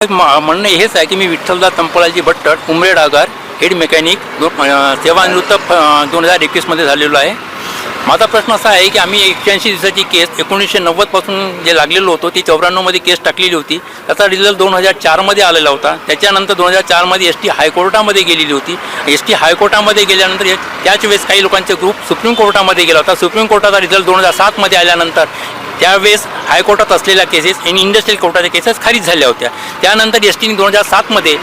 म्हणणं हेच आहे की मी विठ्ठलदास संपळाजी भट्ट उमरेड आगार हेड मेकॅनिक सेवानिवृत्त 2021मध्ये झालेलो आहे. माझा प्रश्न असा आहे की आम्ही 81 दिवसाची केस 1990 पासून जे लागलेलो होतो ती 94मध्ये केस टाकलेली होती. त्याचा रिझल्ट 2004मध्ये आलेला होता. त्याच्यानंतर 2004मध्ये ST हायकोर्टामध्ये गेलेली होती. ST हायकोर्टामध्ये गेल्यानंतर त्याच वेळेस काही लोकांचे ग्रुप सुप्रीम कोर्टामध्ये गेला होता. सुप्रीम कोर्टाचा रिझल्ट 2007मध्ये आल्यानंतर त्यावेळेस हायकोर्टात असलेल्या केसेस आणि इंडस्ट्रियल कोर्टाच्या केसेस खारिज झाल्या होत्या. त्यानंतर STने 2007मध्ये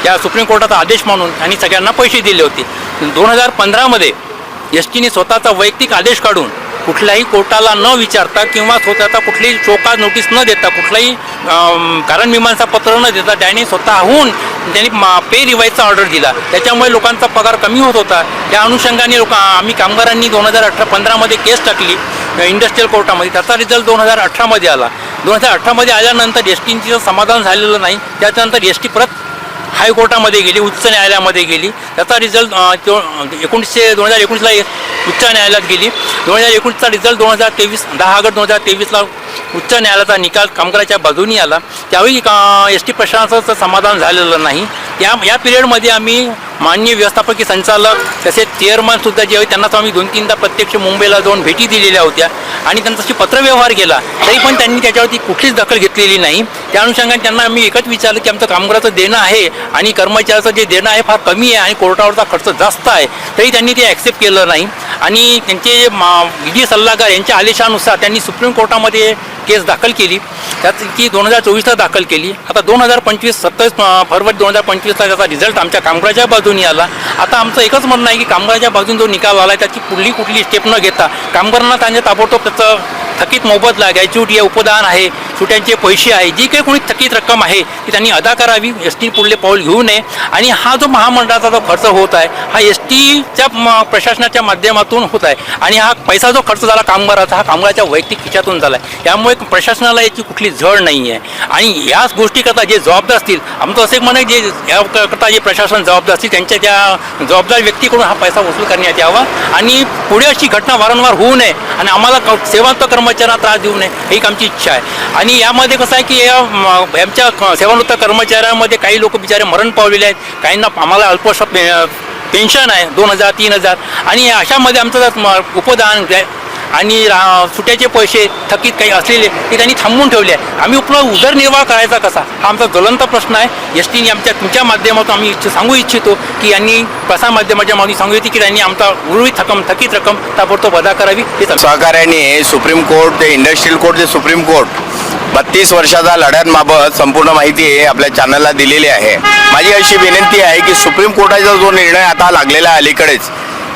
त्या सुप्रीम कोर्टाचा आदेश म्हणून आणि सगळ्यांना पैसे दिले होते. 2015मध्ये STने स्वतःचा वैयक्तिक आदेश काढून कुठल्याही कोर्टाला न विचारता किंवा स्वतःचा कुठलीही चोकाज नोटीस न देता कुठलाही कारण मीमांसा पत्र न देता त्याने स्वतःहून त्यांनी पे रिवाईजचा ऑर्डर दिला. त्याच्यामुळे लोकांचा पगार कमी होत होता. त्या अनुषंगाने आम्ही कामगारांनी 2015मध्ये केस टाकली इंडस्ट्रियल कोर्टामध्ये. त्याचा रिझल्ट 2018मध्ये आला. 2018मध्ये आल्यानंतर STचं समाधान झालेलं नाही. त्याच्यानंतर ST परत हायकोर्टामध्ये गेली, उच्च न्यायालयामध्ये गेली. त्याचा रिझल्ट 2019ला उच्च न्यायालयात गेली. 2019चा रिझल्ट 10 ऑगस्ट 2023ला उच्च न्यायालयाचा निकाल कामगाराच्या बाजूनी आला. त्यावेळी ST प्रशासनाचं समाधान झालेलं नाही. या पिरियडमध्ये आम्ही माननीय व्यवस्थापकीय संचालक तसेच चेअरमनसुद्धा जे त्यांना आम्ही 2-3दा प्रत्यक्ष मुंबईला जाऊन भेटी दिलेल्या होत्या आणि त्यांच्याशी पत्रव्यवहार केला. तरी पण त्यांनी त्याच्यावरती कुठलीच दखल घेतलेली नाही. त्या अनुषंगाने त्यांना आम्ही एकच विचारलं की आमचं कामगाराचं देणं आहे आणि कर्मचाऱ्याचं जे देणं आहे फार कमी आहे आणि कोर्टावरचा खर्च जास्त आहे. तरी त्यांनी ते ॲक्सेप्ट केलं नाही आणि त्यांचे विधी सल्लागार यांच्या आदेशानुसार त्यांनी सुप्रीम कोर्टामध्ये केस दाखल केली. त्यात की 2024ला दाखल केली. आता 2025 27 फरवरी 2025ला त्याचा रिझल्ट आमच्या कामगाराच्या बाजूनी आला. आता आमचं एकच म्हणणं आहे की कामगाराच्या बाजून जो निकाल आला आहे त्याची कुठली स्टेप न घेता कामगारांना त्यांच्या ताबडतोब त्याचं थकीत मोबदला, ग्रॅच्युटी आहे, उपदान आहे, सुट्यांचे पैसे आहे, जी काही कोणी थकीत रक्कम आहे ती त्यांनी अदा करावी. ST पुढले पाऊल घेऊ नये आणि हा जो महामंडळाचा जो खर्च होत आहे हा STच्या प्रशासनाच्या माध्यमातून होत आहे आणि हा पैसा जो खर्च झाला कामगाराचा हा कामगाराच्या वैयक्तिक खिशातून झाला आहे. त्यामुळे प्रशासनाला याची कुठली झळ नाही आहे आणि याच गोष्टीकरता जे जबाबदार असतील आमचं असे म्हणणं जे याकरता जे प्रशासन जबाबदार असतील त्यांच्या त्या जबाबदार व्यक्तीकडून हा पैसा वसूल करण्यात यावा आणि पुढे अशी घटना वारंवार होऊ नये आणि आम्हाला सेवानिवृत्त कर्मचाऱ्यांना त्रास देऊ नये ही आमची इच्छा आहे. आणि यामध्ये कसं आहे की आमच्या सेवानिवृत्त कर्मचाऱ्यांमध्ये काही लोक बिचारे मरण पावलेले आहेत. काहींना आम्हाला अल्पशा पेन्शन आहे 2000-3000 आणि अशामध्ये आमचं उपदान आणि सुट्याचे पैसे थकीत काही असलेले ते त्यांनी थांबवून ठेवले आहे. आम्ही उदरनिर्वाह करायचा कसा हा आमचा ज्वलंत प्रश्न आहे. STने तुमच्या माध्यमातून आम्ही सांगू इच्छितो की यांनी प्रसारमाध्यमाच्या मागणी सांगू इच्छितो की त्यांनी आमचा उर्वरित थकीत रक्कम ताबडतोब अदा करावी. हे सहकार्याने सुप्रीम कोर्ट ते इंडस्ट्रियल कोर्ट ते सुप्रीम कोर्ट 32 वर्षाचा लढ्यांबाबत संपूर्ण माहिती आपल्या चॅनलला दिलेली आहे. माझी अशी विनंती आहे की सुप्रीम कोर्टाचा जो निर्णय आता लागलेला आहे अलीकडेच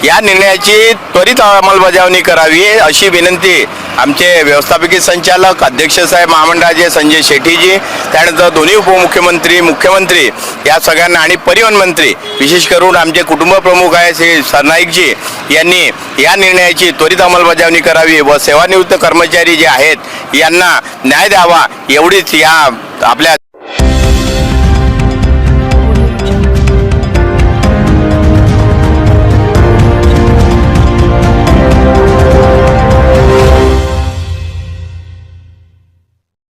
या निर्णयाची त्वरित अंमलबजावणी करावी अशी विनंती आमचे व्यवस्थापकीय संचालक अध्यक्ष साहेब महामंडळाचे संजय शेट्टीजी, त्यानंतर दोन्ही उपमुख्यमंत्री, मुख्यमंत्री या सगळ्यांना आणि परिवहन मंत्री विशेष करून आमचे कुटुंब प्रमुख आहे श्री सरनाईकजी यांनी या निर्णयाची त्वरित अंमलबजावणी करावी व सेवानिवृत्त कर्मचारी जे आहेत यांना न्याय द्यावा एवढीच या आपल्या